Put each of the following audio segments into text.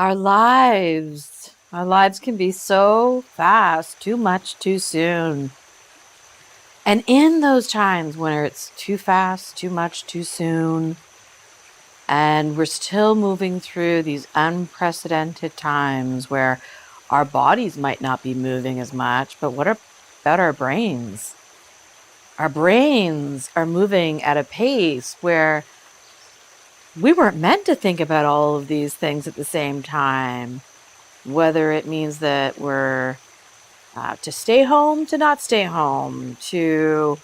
Our lives can be so fast, too much, too soon. And in those times when it's too fast, too much, too soon, and we're still moving through these unprecedented times where our bodies might not be moving as much, but what about our brains? Our brains are moving at a pace where we weren't meant to think about all of these things at the same time, whether it means that we're to stay home, to not stay home, to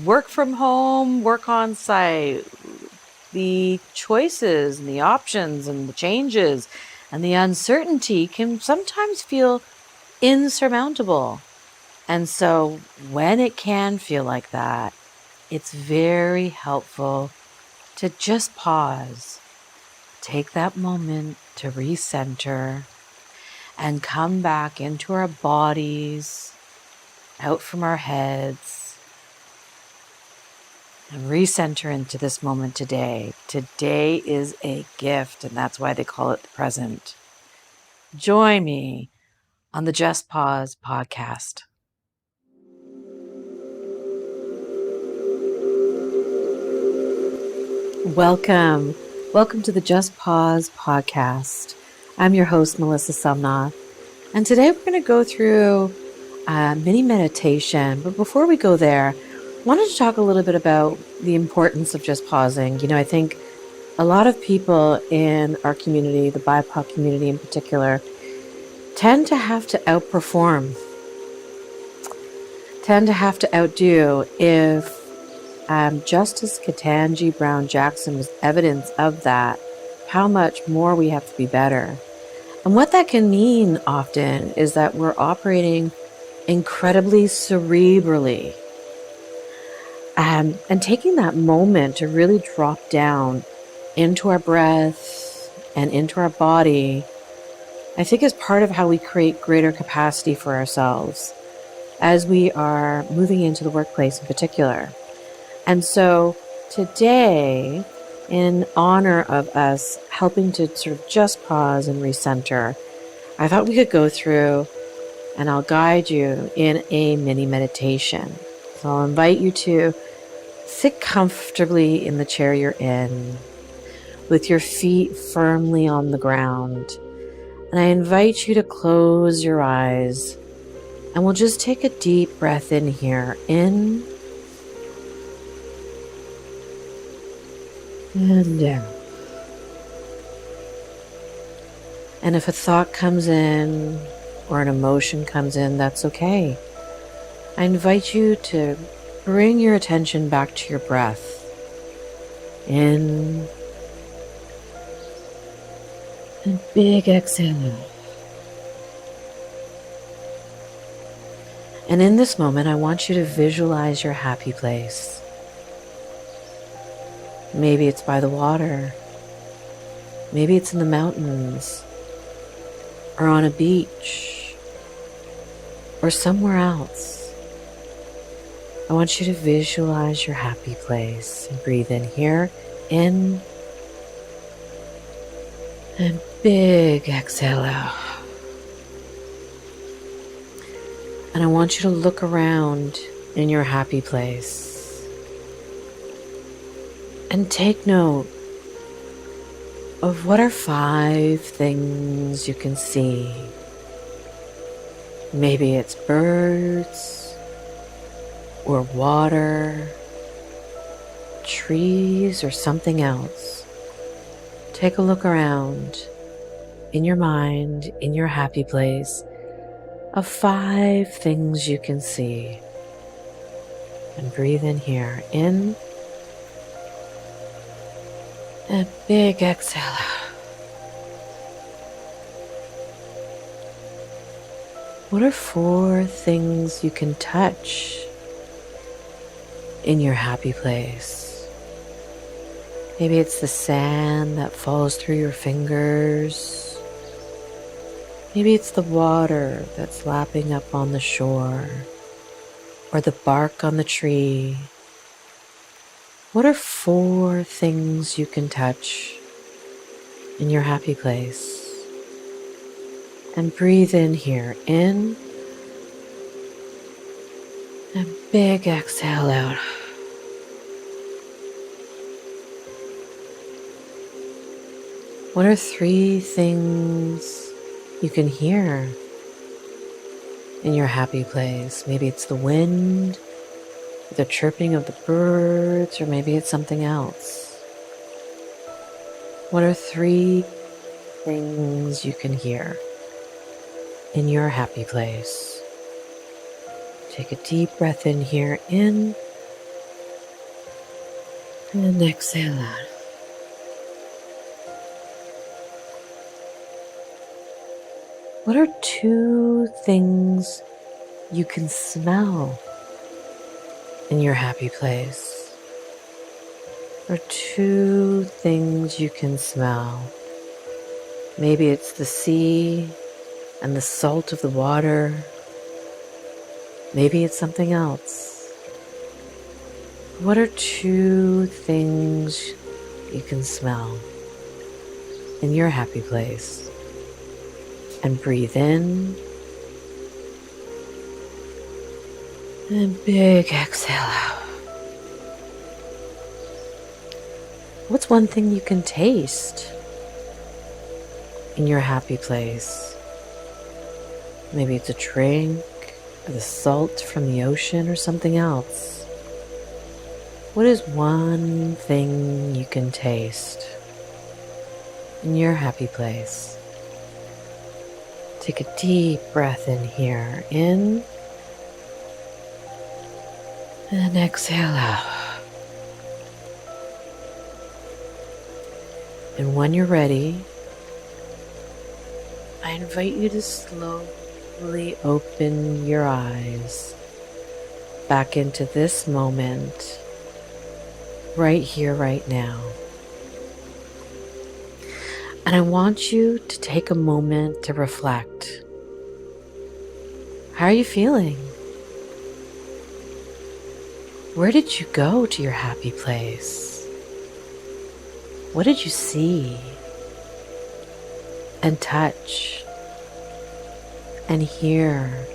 work from home, work on site. The choices and the options and the changes and the uncertainty can sometimes feel insurmountable. And so when it can feel like that, it's very helpful to just pause, take that moment to recenter and come back into our bodies, out from our heads, and recenter into this moment today. Today is a gift, and that's why they call it the present. Join me on the Just Pause podcast. Welcome to the Just Pause podcast. I'm your host, Melissa Sumnauth, and today we're going to go through a mini meditation. But before we go there, I wanted to talk a little bit about the importance of just pausing. You know, I think a lot of people in our community, the BIPOC community in particular, tend to have to outperform, tend to have to outdo. If Justice Ketanji Brown Jackson was evidence of that, how much more we have to be better. And what that can mean often is that we're operating incredibly cerebrally. And taking that moment to really drop down into our breath and into our body, I think is part of how we create greater capacity for ourselves as we are moving into the workplace in particular. And so today, in honor of us helping to sort of just pause and recenter, I thought we could go through and I'll guide you in a mini meditation. So I'll invite you to sit comfortably in the chair you're in with your feet firmly on the ground. And I invite you to close your eyes and we'll just take a deep breath in here. In and down. And if a thought comes in or an emotion comes in, that's okay. I invite you to bring your attention back to your breath. In and big exhale. And in this moment, I want you to visualize your happy place. Maybe it's by the water. Maybe it's in the mountains or on a beach or somewhere else. I want you to visualize your happy place and breathe in here, in, and big exhale out. And I want you to look around in your happy place. And take note of what are 5 things you can see. Maybe it's birds or water, trees or something else. Take a look around in your mind, in your happy place, of 5 things you can see. And breathe in here, in, and big exhale out. What are 4 things you can touch in your happy place? Maybe it's the sand that falls through your fingers. Maybe it's the water that's lapping up on the shore, or the bark on the tree. What are 4 things you can touch in your happy place? And breathe in here, in, and big exhale out. What are 3 things you can hear in your happy place? Maybe it's the wind, the chirping of the birds, or maybe it's something else. What are 3 things you can hear in your happy place? Take a deep breath in here, in, and exhale out. What are 2 things you can smell in your happy place? Or 2 things you can smell. Maybe it's the sea and the salt of the water. Maybe it's something else. What are 2 things you can smell in your happy place? And breathe in. And big exhale out. What's 1 thing you can taste in your happy place? Maybe it's a drink, or the salt from the ocean, or something else. What is 1 thing you can taste in your happy place? Take a deep breath in here, in, and exhale out. And when you're ready, I invite you to slowly open your eyes back into this moment, right here, right now. And I want you to take a moment to reflect. How are you feeling? Where did you go to your happy place? What did you see and touch and hear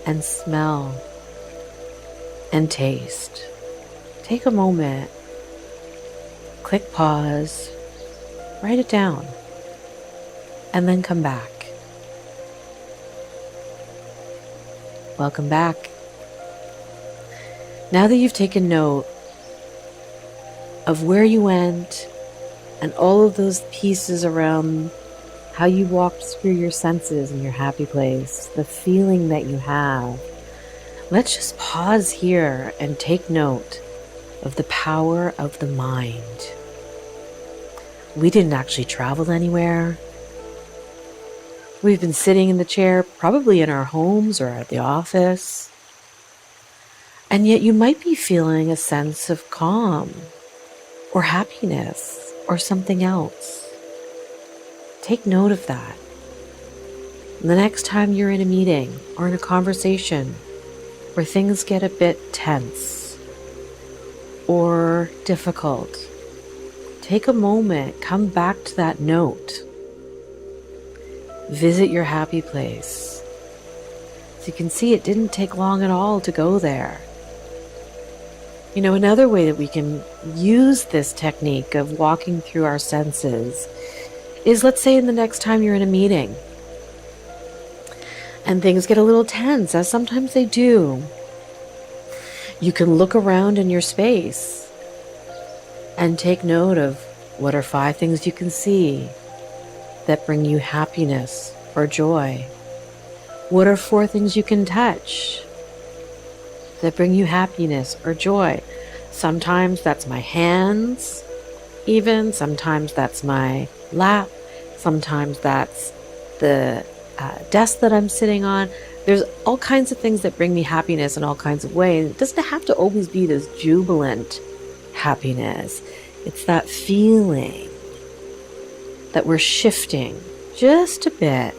and smell and taste? Take a moment, click pause, write it down, and then come back. Welcome back. Now that you've taken note of where you went and all of those pieces around how you walked through your senses in your happy place, the feeling that you have, let's just pause here and take note of the power of the mind. We didn't actually travel anywhere. We've been sitting in the chair, probably in our homes or at the office. And yet you might be feeling a sense of calm or happiness or something else. Take note of that. And the next time you're in a meeting or in a conversation where things get a bit tense or difficult, take a moment, come back to that note. Visit your happy place. So you can see it didn't take long at all to go there. You know, another way that we can use this technique of walking through our senses is, let's say, in the next time you're in a meeting and things get a little tense, as sometimes they do. You can look around in your space and take note of what are 5 things you can see that bring you happiness or joy. What are 4 things you can touch that bring you happiness or joy? Sometimes that's my hands, even. Sometimes that's my lap. Sometimes that's the desk that I'm sitting on. There's all kinds of things that bring me happiness in all kinds of ways. It doesn't have to always be this jubilant happiness. It's that feeling that we're shifting just a bit.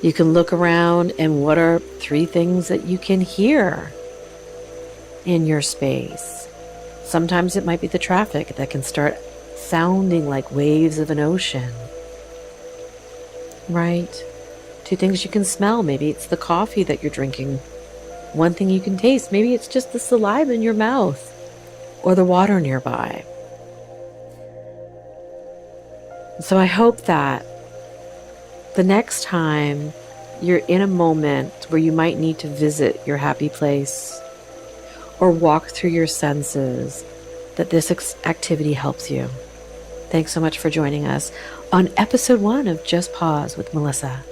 You can look around, and what are 3 things that you can hear in your space? Sometimes it might be the traffic that can start sounding like waves of an ocean. right? 2 things you can smell. Maybe it's the coffee that you're drinking. 1 thing you can taste. Maybe it's just the saliva in your mouth or the water nearby. So I hope that the next time you're in a moment where you might need to visit your happy place or walk through your senses, that this activity helps you. Thanks so much for joining us on episode 1 of Just Pause with Melissa.